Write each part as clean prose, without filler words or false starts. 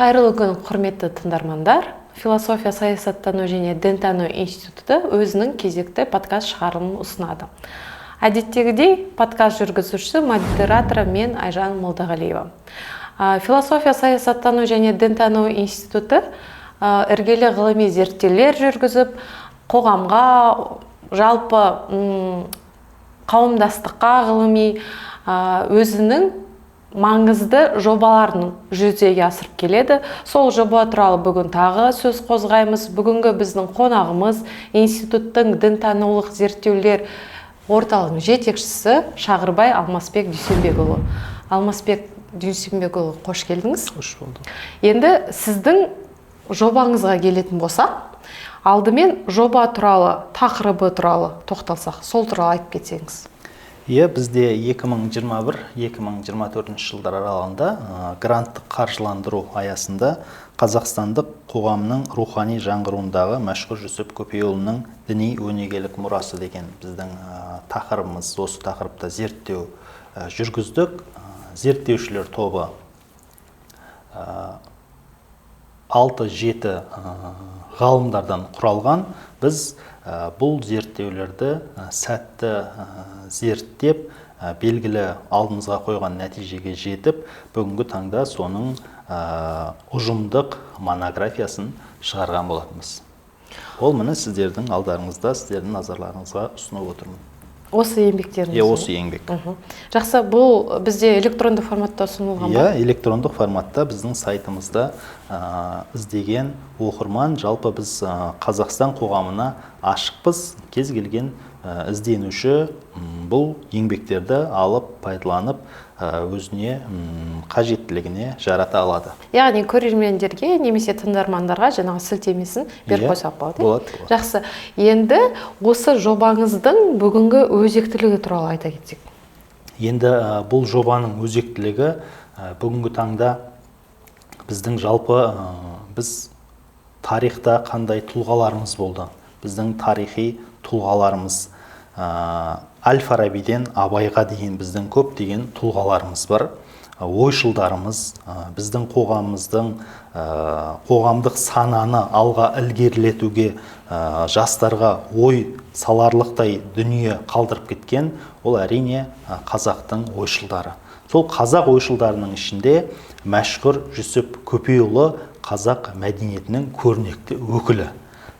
Қайырлы күн, құрметті тыңдармандар. Философия, саясаттану және дінтану институты өзінің кезекті подкаст шығарылымын ұсынады. Әдеттегідей, подкаст жүргізушісі модераторы мен Айжан Молдағалиева. Философия, саясаттану және дінтану институты іргелі ғылыми зерттеулер жүргізіп, қоғамға, жалпы қауымдастыққа ғылыми өзінің маңызды жобаларын жүзеге асырып келеді. Сол жоба туралы бүгін тағы сөз қозғаймыз. Бүгінгі біздің қонағымыз институттың дінтанулық зерттеулер орталығының жетекшісі Шағырбай Алмасбек Дүйсенбекұлы. Алмасбек Дүйсенбекұлы, қош келдіңіз. Қош болдық. Енді сіздің жобаңызға келетін болсақ, алдымен жоба туралы, тақырыбы туралы тоқталсақ, сол туралы айтып кетсеңіз. Бізде 2021-2024 жылдар аралығында гранттық қаржыландыру аясында қазақстандық қоғамның рухани жаңғыруындағы мәшһүр Жүсіп Көпейұлының діни өнегелік мұрасы деген біздің тақырыбымыз. Осы тақырыпта зерттеу жүргіздік. Зерттеушілер тобы 6-7 ғалымдардан құралған. Біз бұл зерттеулерді сәтті зерттеп, белгілі алдымызға қойған нәтижеге жетіп, бүгінгі таңда соның ұжымдық монографиясын шығарған болатынбыз. Ол міне сіздердің алдарыңызда, сіздердің назарларыңызға ұсынып отырмын. Осы еңбектеріңіз? Осы еңбек. Жақсы, бұл бізде электронды форматта ұсынылған ба? Электрондық форматта біздің сайтымызда іздеген оқырман, жалпы біз Қазақстан қоғамына ашықпыз. Кез келген ізденуші бұл еңбектерді алып, пайдаланып, өзіне қажеттілігіне жарата алады. Яғни көрермендерге немесе тыңдармандарға жаңағы сілтемесін беріп қойсақ болады. Жақсы. Енді осы жобаңыздың бүгінгі өзектілігі туралы айта кетсек. Енді бұл жобаның өзектілігі бүгінгі таңда біздің жалпы біз тарихта қандай тұлғаларымыз болды. Біздің тарихи тұлғаларымыз Әл-Фарабиден Абайға дейін біздің көптеген тұлғаларымыз бар. Ойшылдарымыз біздің қоғамдық сананы алға ілгерілетуге, жастарға ой саларлықтай дүние қалдырып кеткен, ол әрине қазақтың ойшылдары. Сол қазақ ойшылдарының ішінде мәшһүр Жүсіп Көпейұлы қазақ мәдениетінің көрнекті өкілі.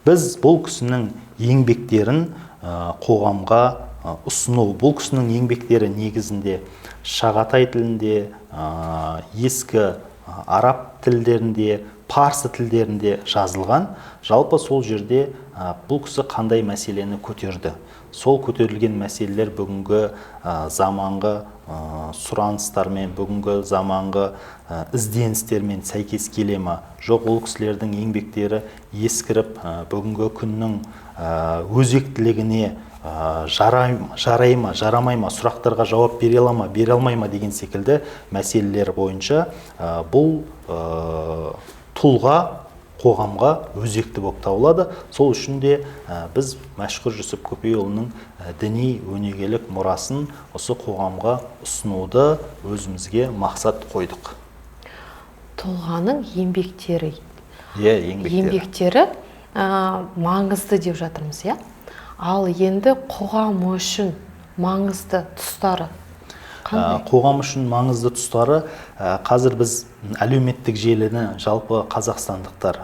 Біз бұл кісінің еңбектерін қоғамға ұсыну. Бұл кісінің еңбектері негізінде шағатай тілінде, ескі араб тілдерінде, парсы тілдерінде жазылған. Жалпы сол жерде бұл кісі қандай мәселені көтерді. Сол көтерілген мәселелер бүгінгі заманғы сұраныстармен, бүгінгі заманғы ізденістермен сәйкес келе ме? Жоқ, ол кісілердің еңбектері ескіріп, бүгінгі күннің өзектілігіне жарай ма, жарамай ма, сұрақтарға жауап бере ала ма, бере алмай ма деген секілді мәселелер бойынша бұл тұлға қоғамға өзекті болып табылады. Сол үшін де біз мәшһүр Жүсіп Көпейұлының діни өнегелік мұрасын осы қоғамға ұсынуды өзімізге мақсат қойдық. Тұлғаның еңбектері. Еңбектері маңызды деп жатырмыз, иә? Ал енді қоғам үшін маңызды тұстары қандай? Қоғам үшін маңызды тұстары, қазір біз әлеуметтік желіні жалпы қазақстандықтар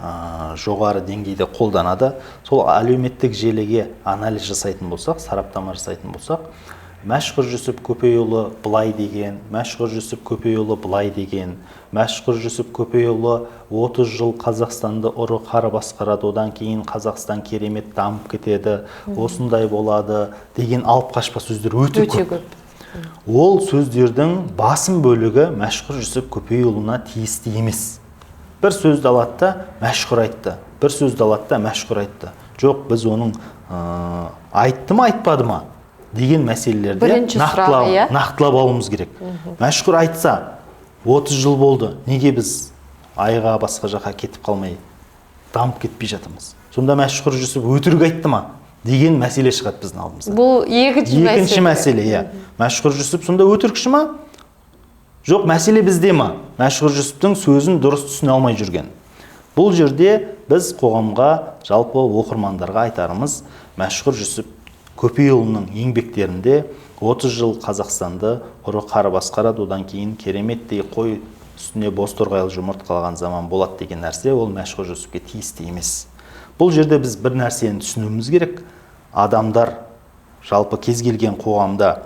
жоғары деңгейде қолданады. Сол әлеуметтік желіге анализ жасайтын болсақ, сараптама жасайтын болсақ, мәшһүр Жүсіп Көпейұлы былай деген, мәшһүр Жүсіп Көпейұлы былай деген, мәшһүр Жүсіп Көпейұлы 30 жыл Қазақстанды ұры қары басқарады, одан кейін Қазақстан керемет дамып кетеді, осындай болады деген алып қашпа сөздер өте көп. Ол сөздердің басым бөлігі мәшһүр Жүсіп Көпейұлына тиісті емес. Бір сөзді алады да мәшһүр айтты, бір сөзді алады да мәшһүр айтты. Жоқ, біз оның айтты ма, айтпады ма деген мәселелерді нақтылап алуымыз керек. Мәшһүр айтса, 30 жыл болды, неге біз айға басқа жаққа кетіп қалмай, дамып кетпей жатырмыз? Сонда мәшһүр Жүсіп өтірік айтты ма деген мәселе шығады біздің алдымызда. Бұл екінші мәселе. Мәшһүр Жүсіп сонда өтірікші ма? Жоқ, мәселе бізде ма? Мәшһүр Жүсіптің сөзін дұрыс түсіне алмай жүрген. Бұл жерде біз қоғамға, жалпы оқырмандарға айтарымыз, Мәшһүр Жүсіп Көпейұлының еңбектерінде 30 жыл Қазақстанды ұры қары басқарады, одан кейін кереметтей қой үстіне боз торғайлы жұмырт қалған заман болады деген нәрсе ол Мәшһүр Жүсіпке тиісті емес. Бұл жерде біз бір нәрсені түсінуіміз керек. Адамдар жалпы кез келген қоғамда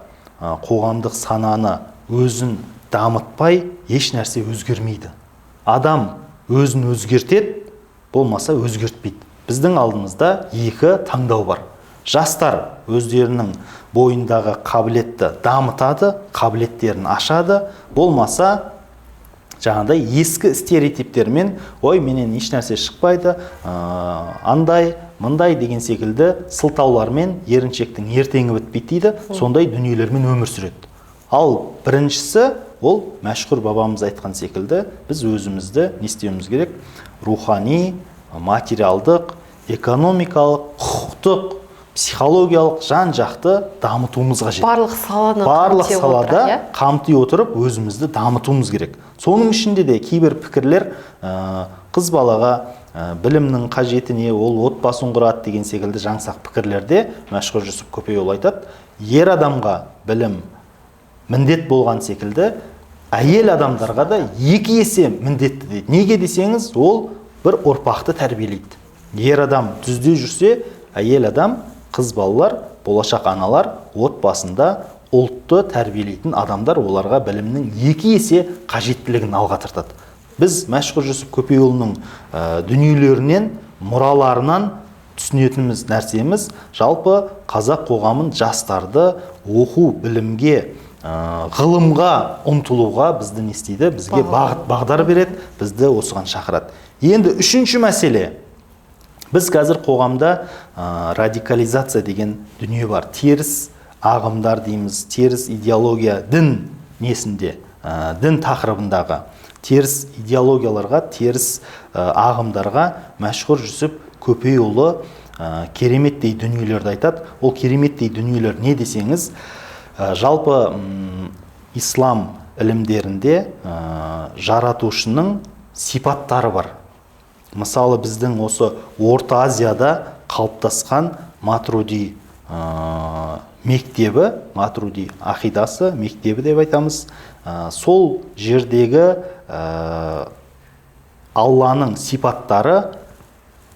қоғамдық сананы өзін дамытпай еш нәрсе өзгермейді. Адам өзін өзгертеді, болмаса өзгертпейді. Біздің алдымызда екі таңдау бар. Жастар өздерінің бойындағы қабілетті дамытады, қабілеттерін ашады, болмаса жаңағыдай ескі стереотиптермен, ой, менен еш нәрсе шықпайды, андай, мындай деген секілді сылтаулармен еріншектің ертеңі бітпейді дейді, сондай дүниелермен өмір сүреді. Ал біріншісі, ол мәшһүр бабамыз айтқан секілді, біз өзімізді не істеуіміз керек? Рухани, материалдық, экономикалық, құқықтық, психологиялық жан-жақты дамытуымыз қажет. Барлық салада қамти отырып өзімізді дамытуымыз керек. Соның ішінде де кейбір пікірлер қыз балаға білімнің қажетіне, ол отбасын құрады деген секілді жаңсақ пікірлерде Мәшһүр Жүсіп Көпейұлы айтады, ер адамға білім міндет болған секілді, әйел адамдарға да екі есе міндетті дейді. Неге десеңіз, ол бір ұрпақты тәрбиелейді. Ер адам түзде жүрсе, әйел адам, қыз балалар, болашақ аналар отбасында ұлтты тәрбиелейтін адамдар оларға білімнің екі есе қажеттілігін алға тартады. Біз Мәшһүр Жүсіп Көпейұлының дүниелерінен, мұраларынан түсінетініміз нәрсеміз, жалпы қазақ қоғамын жастарды оқу, білімге, ғылымға ұмтылуға бізді не істейді? Бізге бағдар береді, бізді осыған шақырады. Енді үшінші мәселе. Біз қазір қоғамда радикализация деген дүние бар. Теріс ағымдар дейміз, теріс идеология, дін несінде, дін тақырыбындағы теріс идеологияларға, теріс ағымдарға Мәшһүр Жүсіп Көпейұлы кереметтей дүниелерді айтады. Ол кереметтей дүниелер не десеңіз, жалпы ислам ілімдерінде жаратушының сипаттары бар. Мысалы, біздің осы Орта Азияда қалыптасқан Матруди мектебі, Матруди ақидасы мектебі деп айтамыз. Сол жердегі Алланың сипаттары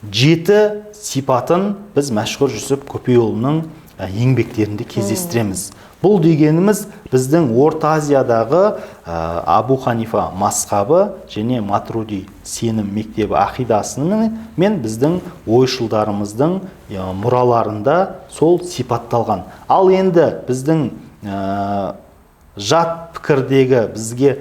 7 сипатын біз Мәшһүр Жүсіп Көпейұлының еңбектерінде кездестіреміз. Бұл дегеніміз біздің Орта Азиядағы Абу Ханифа мазхабы және Матруди сенім мектебі ақидасының мен біздің ойшылдарымыздың мұраларында сол сипатталған. Ал енді біздің жат пікірдегі бізге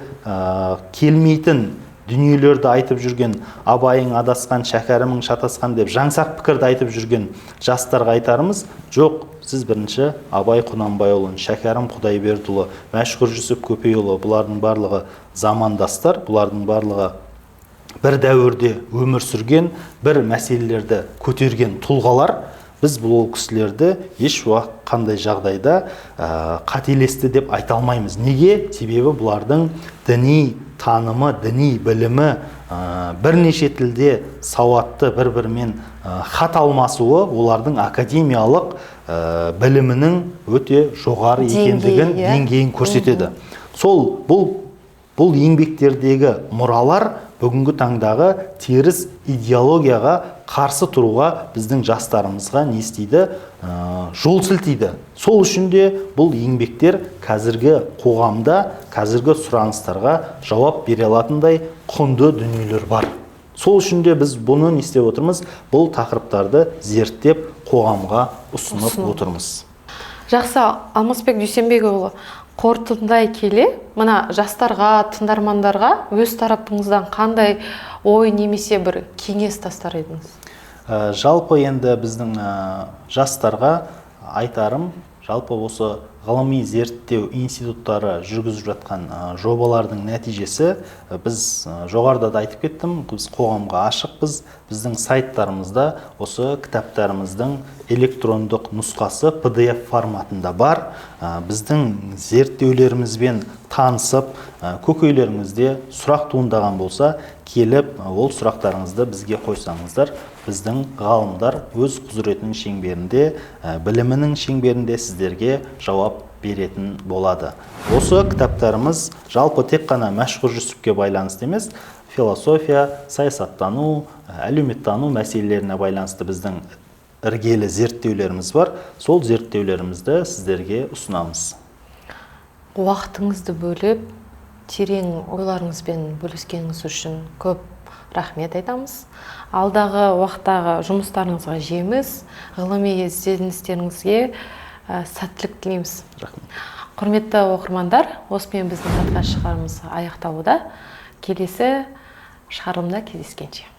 келмейтін дүниелерді айтып жүрген, Абайың адасқан, шәкәрімің шатасқан деп жаңсақ пікірді айтып жүрген жастарға айтарымыз, жоқ, сіз бірінші Абай Құнанбайұлын, Шәкәрім Құдайбердіұлы, Мәшһүр Жүсіп Көпейұлы, бұлардың барлығы замандастар, бұлардың барлығы бір дәуірде өмір сүрген, бір мәселелерді көтерген тұлғалар. Біз бұл кісілерді еш қандай жағдайда қателесті деп айта алмаймыз. Неге? Себебі бұлардың діни танымы, діни білімі, бірнеше тілде сауатты бір-бірімен хат алмасуы олардың академиялық білімінің өте жоғары екендігін, деңгейін көрсетеді. Сол бұл еңбектердегі мұралар бүгінгі таңдағы теріс идеологияға қарсы тұруға біздің жастарымызға не істейді? Жол сілтейді. Сол үшін де бұл еңбектер қазіргі қоғамда, қазіргі сұраныстарға жауап бере алатындай құнды дүниелер бар. Сол үшін де біз бұны не істеп отырмыз? Бұл тақырыптарды зерттеп қоғамға ұсынып отырмыз. Жақсы, Алмасбек Дүйсенбекұлы, қорытындай келе, мына жастарға, тыңдармандарға өз тарапыңыздан қандай ой немесе бір кеңес тастар едіңіз? Жалпы енді біздің жастарға айтарым, жалпы осы ғылыми зерттеу институттары жүргізіп жатқан жобалардың нәтижесі, біз жоғарыда да айтып кеттім, біз қоғамға ашықпыз, біздің сайттарымызда осы кітаптарымыздың электрондық нұсқасы PDF форматында бар. Біздің зерттеулерімізбен танысып, көкейлеріңізде сұрақ туындаған болса, келіп, ол сұрақтарыңызды бізге қойсаңыздар, біздің ғалымдар өз құзыретінің шеңберінде, білімінің шеңберінде сіздерге жауап беретін болады. Осы кітаптарымыз жалпы тек қана Мәшһүр Жүсіпке байланысты емес, философия, саясаттану, әлеуметтану мәселелеріне байланысты біздің іргелі зерттеулеріміз бар. Сол зерттеулерімізді сіздерге ұсынамыз. Уақытыңызды бөліп, терең ойларыңызбен бөліскеніңіз үшін көп рахмет айтамыз. Алдағы уақыттағы жұмыстарыңызға жеміс, ғылыми ізденістеріңізге сәттілік тілейміз. Рахмет. Құрметті оқырмандар, осымен біздің подкаст шығарымыз аяқталуда. Келесі шығарылымда кездескенше.